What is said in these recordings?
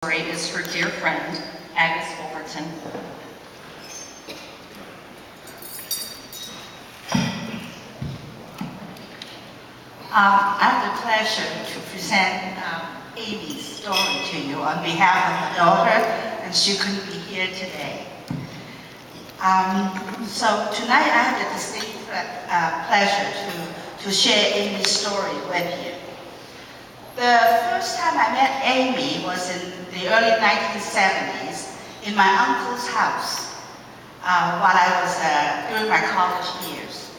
story is her dear friend, Agnes Wolverton. I have the pleasure to present Amy's story to you on behalf of her daughter, and she couldn't be here today. So tonight I have the distinct pleasure to share Amy's story with you. The first time I met Amy was in the early 1970s in my uncle's house while I was during my college years.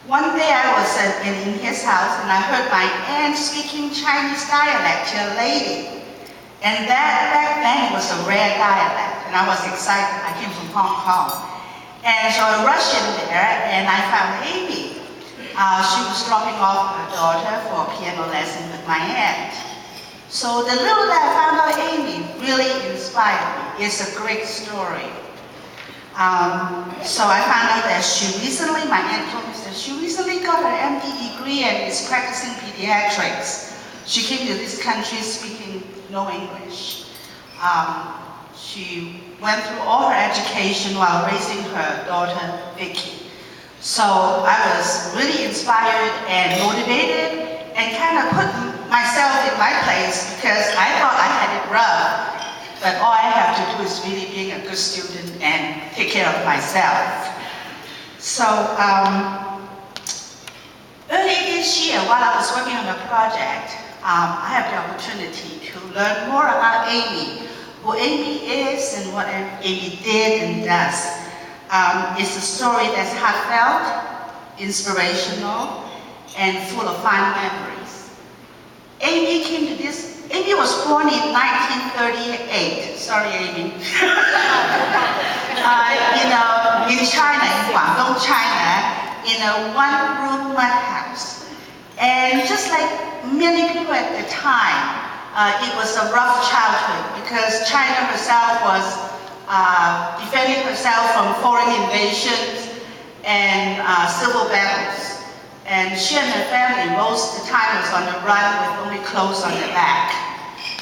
One day I was in his house and I heard my aunt speaking Chinese dialect to a lady. And that back then was a rare dialect, and I was excited. I came from Hong Kong. And so I rushed in there and I found Amy. She was dropping off her daughter for a piano lesson with my aunt. So the little that I found out Amy really inspired me. It's a great story. So I found out that my aunt told me that she recently got her MD degree and is practicing pediatrics. She came to this country speaking no English. She went through all her education while raising her daughter, Vicky. So I was really inspired and motivated and kind of put myself in my place because I thought I had it rough. But all I have to do is really being a good student and take care of myself. So early this year, while I was working on a project, I had the opportunity to learn more about Amy, who Amy is and what Amy did and does. It's a story that's heartfelt, inspirational, and full of fond memories. Amy was born in 1938. Sorry, Amy. In China, in Guangdong, China, in a one-room mud house. And just like many people at the time, it was a rough childhood because China herself was defending herself from foreign invasions and civil battles. And she and her family most of the time was on the run with only clothes on their back.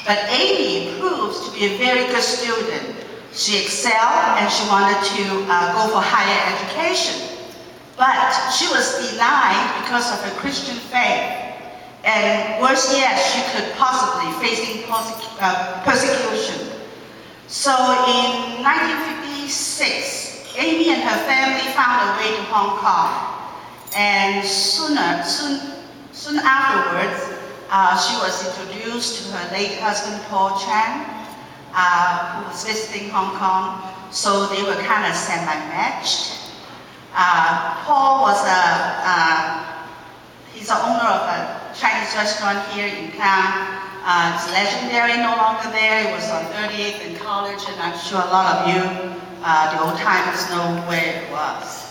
But Amy proves to be a very good student. She excelled and she wanted to go for higher education. But she was denied because of her Christian faith. And worse yet, she could possibly facing persecution. So in 1956, Amy and her family found a way to Hong Kong. And soon afterwards, she was introduced to her late husband, Paul Cheung, who was visiting Hong Kong. So they were kind of semi-matched. Paul was he's the owner of a Chinese restaurant here in town. It's legendary, no longer there. It was on 38th and College, and I'm sure a lot of you, the old timers, know where it was.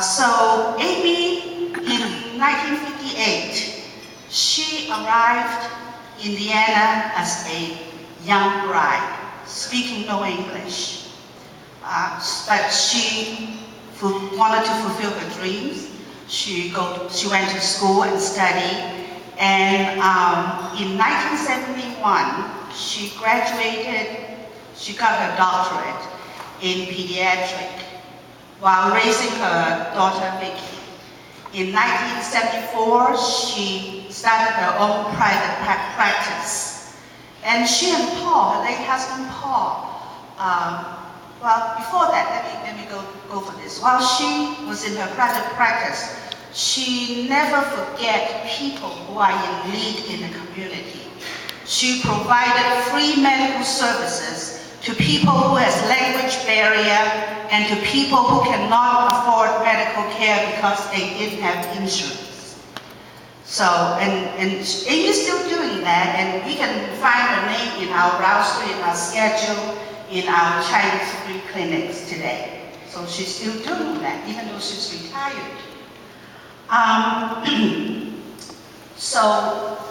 So Amy, in 1958, she arrived in Vienna as a young bride, speaking no English. But she wanted to fulfill her dreams. She went to school and studied. And in 1971, she graduated, she got her doctorate in pediatrics while raising her daughter, Vicky. In 1974, she started her own private practice. And she and Paul, her late husband Paul, well, before that, let me go for this. While she was in her private practice, she never forget people who are in need in the community. She provided free medical services to people who has language barrier and to people who cannot afford medical care because they didn't have insurance. So, and Amy's still doing that, and we can find her name in our roster, in our schedule, in our Chinese free clinics today. So she's still doing that, even though she's retired. So,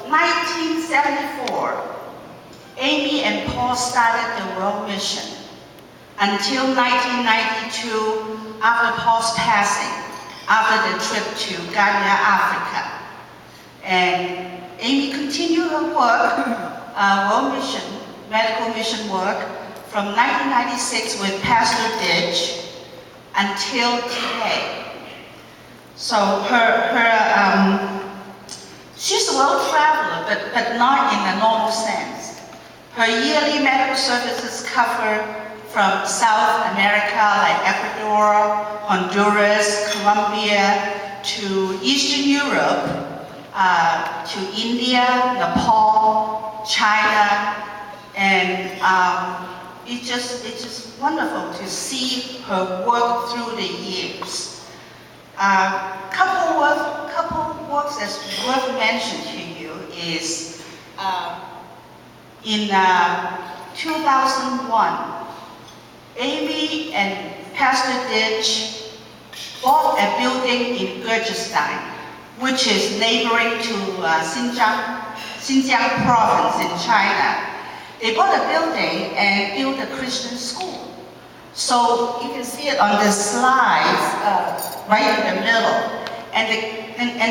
1974, Amy and Paul started the World Mission. Until 1992, after Paul's passing, after the trip to Ghana, Africa. And Amy continued her work, World Mission, medical mission work from 1996 with Pastor Ditch until today. So she's a world traveler, but not in the normal sense. Her yearly medical services cover from South America, like Ecuador, Honduras, Colombia, to Eastern Europe, to India, Nepal, China, and it's just wonderful to see her work through the years. Couple works that's worth mentioning to you is in 2001, Amy and Pastor Ditch bought a building in Kyrgyzstan, which is neighboring to Xinjiang province in China. They bought a building and built a Christian school. So you can see it on the slides right in the middle. And the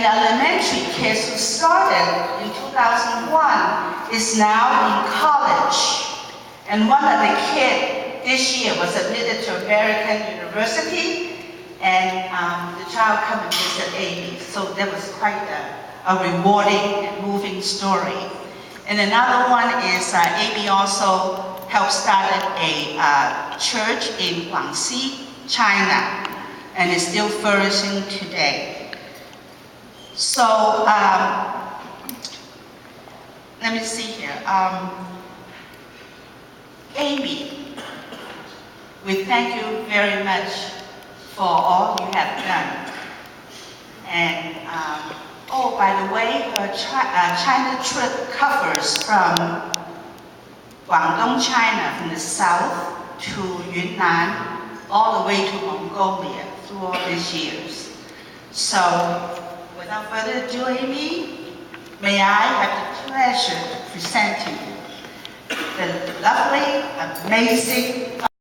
elementary kids who started in 2001 is now in college. And one of the kids this year was admitted to American University, and the child came and visited Amy. So that was quite a rewarding and moving story. And another one is Amy also helped start a church in Guangxi, China, and is still flourishing today. So let me see here. Amy, we thank you very much for all you have done. And oh, by the way, her China trip covers from Guangdong, China, from the south to Yunnan, all the way to Mongolia through all these years. So, without further ado, Amy, may I have the pleasure to present to you the lovely, amazing